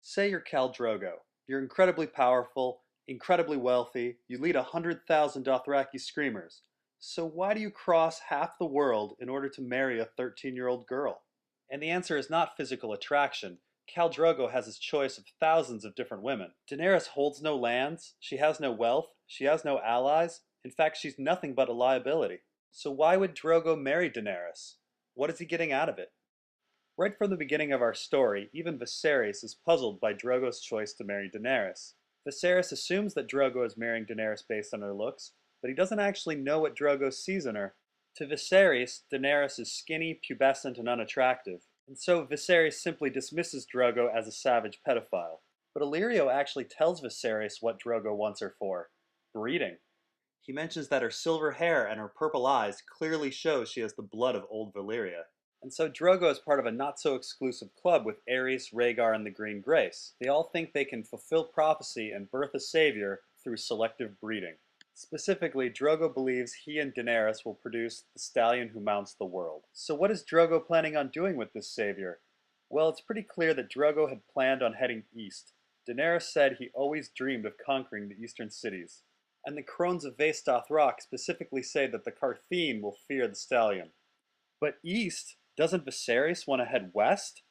Say you're Khal Drogo. You're incredibly powerful, incredibly wealthy, you lead 100,000 Dothraki screamers. So why do you cross half the world in order to marry a 13-year-old girl? And the answer is not physical attraction. Khal Drogo has his choice of thousands of different women. Daenerys holds no lands, she has no wealth, she has no allies. In fact, she's nothing but a liability. So why would Drogo marry Daenerys? What is he getting out of it? Right from the beginning of our story, even Viserys is puzzled by Drogo's choice to marry Daenerys. Viserys assumes that Drogo is marrying Daenerys based on her looks, but he doesn't actually know what Drogo sees in her. To Viserys, Daenerys is skinny, pubescent, and unattractive, and so Viserys simply dismisses Drogo as a savage pedophile. But Illyrio actually tells Viserys what Drogo wants her for: breeding. He mentions that her silver hair and her purple eyes clearly show she has the blood of old Valyria. And so Drogo is part of a not-so-exclusive club with Aerys, Rhaegar, and the Green Grace. They all think they can fulfill prophecy and birth a savior through selective breeding. Specifically, Drogo believes he and Daenerys will produce the stallion who mounts the world. So what is Drogo planning on doing with this savior? Well, it's pretty clear that Drogo had planned on heading east. Daenerys said he always dreamed of conquering the eastern cities. And the crones of Vaes Dothrak specifically say that the Qartheen will fear the stallion. But east? Doesn't Viserys want to head west?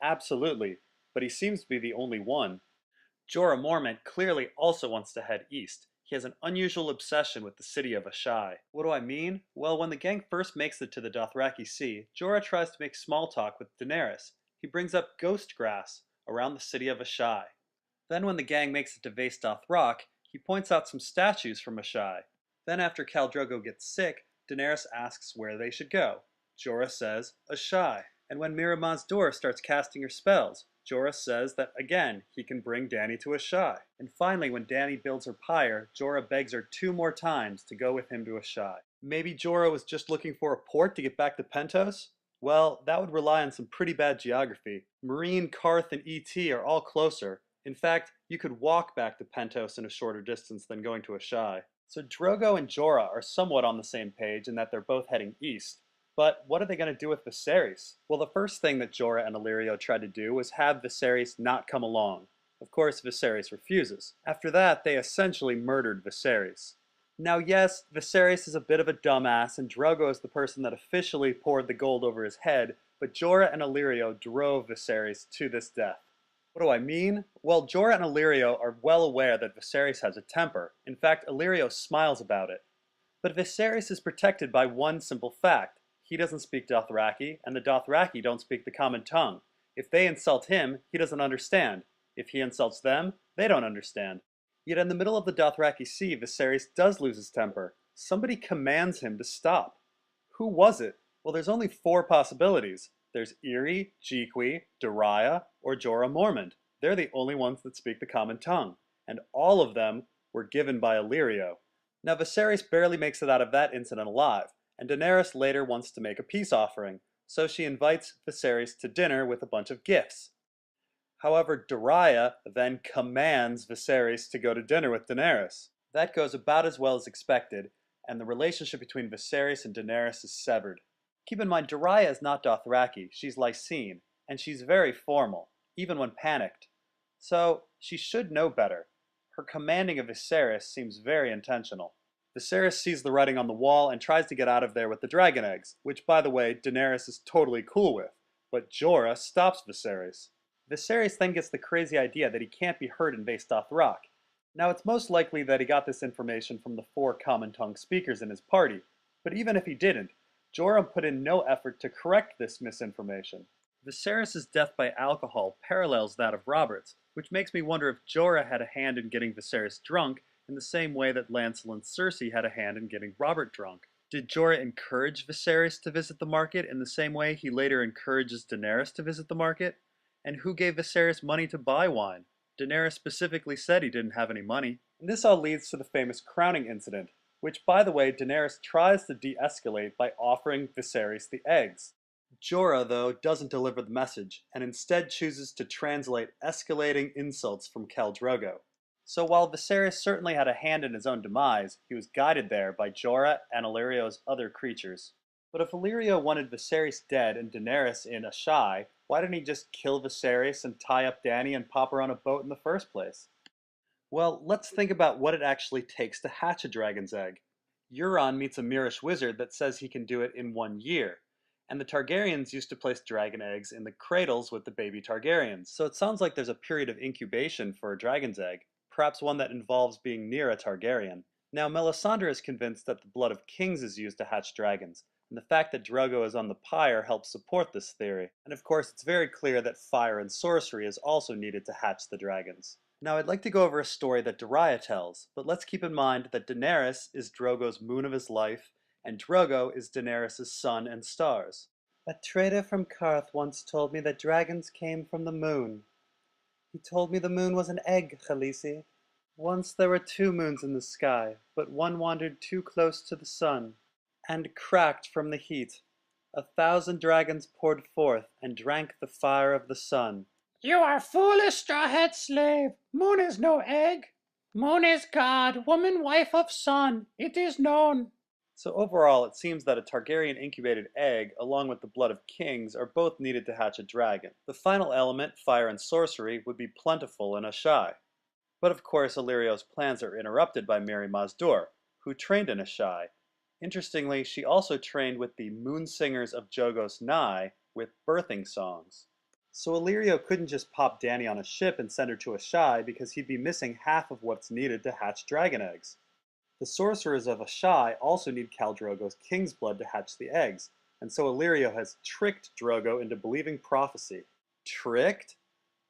Absolutely, but he seems to be the only one. Jorah Mormont clearly also wants to head east. He has an unusual obsession with the city of Asshai. What do I mean? Well, when the gang first makes it to the Dothraki Sea, Jorah tries to make small talk with Daenerys. He brings up ghost grass around the city of Asshai. Then when the gang makes it to Vaes Dothrak, he points out some statues from Asshai. Then after Khal Drogo gets sick, Daenerys asks where they should go. Jorah says, Asshai. And when Mirri Maz Duur starts casting her spells, Jorah says that again, he can bring Dany to Asshai. And finally, when Dany builds her pyre, Jorah begs her 2 more times to go with him to Asshai. Maybe Jorah was just looking for a port to get back to Pentos? Well, that would rely on some pretty bad geography. Meereen, Qarth, and Et are all closer. In fact, you could walk back to Pentos in a shorter distance than going to Asshai. So Drogo and Jorah are somewhat on the same page in that they're both heading east. But what are they going to do with Viserys? Well, the first thing that Jorah and Illyrio tried to do was have Viserys not come along. Of course, Viserys refuses. After that, they essentially murdered Viserys. Now yes, Viserys is a bit of a dumbass, and Drogo is the person that officially poured the gold over his head, but Jorah and Illyrio drove Viserys to this death. What do I mean? Well, Jorah and Illyrio are well aware that Viserys has a temper. In fact, Illyrio smiles about it. But Viserys is protected by one simple fact. He doesn't speak Dothraki, and the Dothraki don't speak the common tongue. If they insult him, he doesn't understand. If he insults them, they don't understand. Yet in the middle of the Dothraki Sea, Viserys does lose his temper. Somebody commands him to stop. Who was it? Well, there's only 4 possibilities. There's Irri, Jiqui, Doreah, or Jorah Mormont. They're the only ones that speak the common tongue. And all of them were given by Illyrio. Now Viserys barely makes it out of that incident alive, and Daenerys later wants to make a peace offering, so she invites Viserys to dinner with a bunch of gifts. However, Doreah then commands Viserys to go to dinner with Daenerys. That goes about as well as expected, and the relationship between Viserys and Daenerys is severed. Keep in mind, Doreah is not Dothraki, she's Lysene, and she's very formal, even when panicked. So, she should know better. Her commanding of Viserys seems very intentional. Viserys sees the writing on the wall and tries to get out of there with the dragon eggs, which by the way, Daenerys is totally cool with. But Jorah stops Viserys. Viserys then gets the crazy idea that he can't be heard in Vaes Dothrak. Now it's most likely that he got this information from the 4 common tongue speakers in his party, but even if he didn't, Jorah put in no effort to correct this misinformation. Viserys' death by alcohol parallels that of Robert's, which makes me wonder if Jorah had a hand in getting Viserys drunk in the same way that Lancel and Cersei had a hand in getting Robert drunk. Did Jorah encourage Viserys to visit the market in the same way he later encourages Daenerys to visit the market? And who gave Viserys money to buy wine? Daenerys specifically said he didn't have any money. And this all leads to the famous crowning incident, which by the way Daenerys tries to de-escalate by offering Viserys the eggs. Jorah, though, doesn't deliver the message, and instead chooses to translate escalating insults from Khal Drogo. So while Viserys certainly had a hand in his own demise, he was guided there by Jorah and Illyrio's other creatures. But if Illyrio wanted Viserys dead and Daenerys in Asshai, why didn't he just kill Viserys and tie up Dany and pop her on a boat in the first place? Well, let's think about what it actually takes to hatch a dragon's egg. Euron meets a Myrish wizard that says he can do it in 1 year. And the Targaryens used to place dragon eggs in the cradles with the baby Targaryens. So it sounds like there's a period of incubation for a dragon's egg, perhaps one that involves being near a Targaryen. Now, Melisandre is convinced that the blood of kings is used to hatch dragons, and the fact that Drogo is on the pyre helps support this theory. And of course, it's very clear that fire and sorcery is also needed to hatch the dragons. Now, I'd like to go over a story that Dariah tells, but let's keep in mind that Daenerys is Drogo's moon of his life, and Drogo is Daenerys' sun and stars. A trader from Karth once told me that dragons came from the moon. He told me the moon was an egg, Khaleesi. Once there were 2 moons in the sky, but one wandered too close to the sun, and cracked from the heat. 1,000 dragons poured forth and drank the fire of the sun. You are foolish, straw-hat slave. Moon is no egg. Moon is God, woman, wife of sun. It is known. So overall, it seems that a Targaryen incubated egg, along with the blood of kings, are both needed to hatch a dragon. The final element, fire and sorcery, would be plentiful in Asshai. But of course, Illyrio's plans are interrupted by Mirri Maz Duur, who trained in Asshai. Interestingly, she also trained with the Moon Singers of Jogos Nhai with birthing songs. So Illyrio couldn't just pop Dany on a ship and send her to Asshai because he'd be missing half of what's needed to hatch dragon eggs. The sorcerers of Asshai also need Khal Drogo's king's blood to hatch the eggs, and so Illyrio has tricked Drogo into believing prophecy. Tricked?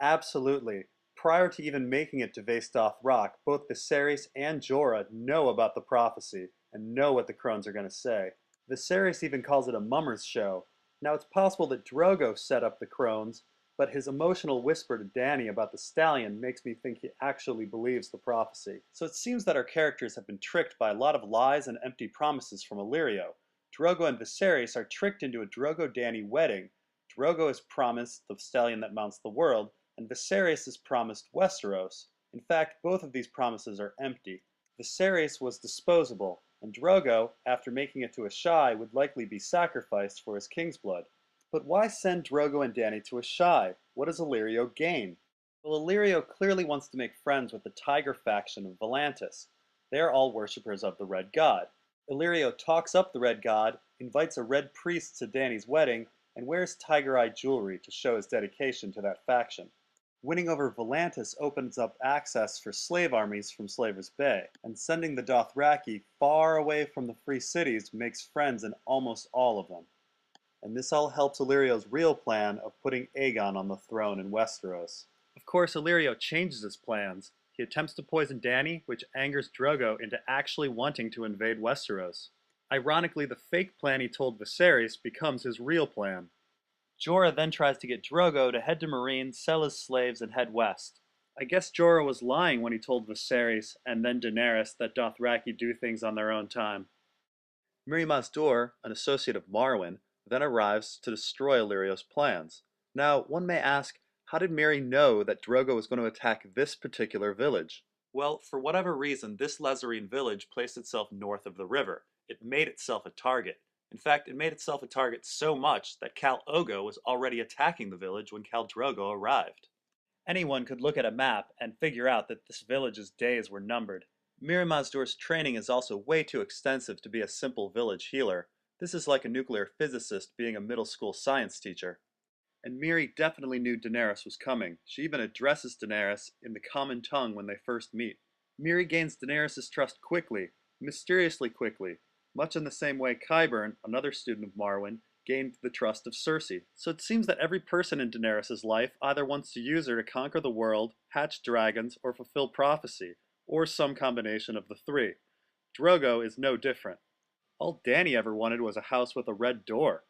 Absolutely. Prior to even making it to Vaesdoth Rock, both Viserys and Jorah know about the prophecy and know what the crones are going to say. Viserys even calls it a mummer's show. Now it's possible that Drogo set up the crones, but his emotional whisper to Dany about the stallion makes me think he actually believes the prophecy. So it seems that our characters have been tricked by a lot of lies and empty promises from Illyrio. Drogo and Viserys are tricked into a Drogo-Dany wedding. Drogo is promised the stallion that mounts the world, and Viserys is promised Westeros. In fact, both of these promises are empty. Viserys was disposable, and Drogo, after making it to Asshai, would likely be sacrificed for his king's blood. But why send Drogo and Dany to Asshai? What does Illyrio gain? Well, Illyrio clearly wants to make friends with the Tiger faction of Volantis. They are all worshippers of the Red God. Illyrio talks up the Red God, invites a Red Priest to Dany's wedding, and wears tiger-eye jewelry to show his dedication to that faction. Winning over Volantis opens up access for slave armies from Slaver's Bay, and sending the Dothraki far away from the free cities makes friends in almost all of them. And this all helps Illyrio's real plan of putting Aegon on the throne in Westeros. Of course, Illyrio changes his plans. He attempts to poison Dany, which angers Drogo into actually wanting to invade Westeros. Ironically, the fake plan he told Viserys becomes his real plan. Jorah then tries to get Drogo to head to Meereen, sell his slaves, and head west. I guess Jorah was lying when he told Viserys and then Daenerys that Dothraki do things on their own time. Mirri Maz Duur, an associate of Marwyn, then arrives to destroy Illyrio's plans. Now, one may ask, how did Mirri know that Drogo was going to attack this particular village? Well, for whatever reason, this Lezarine village placed itself north of the river. It made itself a target. In fact, it made itself a target so much that Khal Ogo was already attacking the village when Khal Drogo arrived. Anyone could look at a map and figure out that this village's days were numbered. Mirri Maz Duur's training is also way too extensive to be a simple village healer. This is like a nuclear physicist being a middle school science teacher. And Mirri definitely knew Daenerys was coming. She even addresses Daenerys in the common tongue when they first meet. Mirri gains Daenerys' trust quickly, mysteriously quickly, much in the same way Qyburn, another student of Marwyn, gained the trust of Cersei. So it seems that every person in Daenerys' life either wants to use her to conquer the world, hatch dragons, or fulfill prophecy, or some combination of the three. Drogo is no different. All Dany ever wanted was a house with a red door.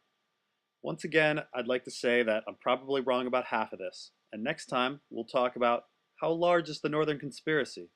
Once again, I'd like to say that I'm probably wrong about half of this, and next time we'll talk about how large is the Northern Conspiracy.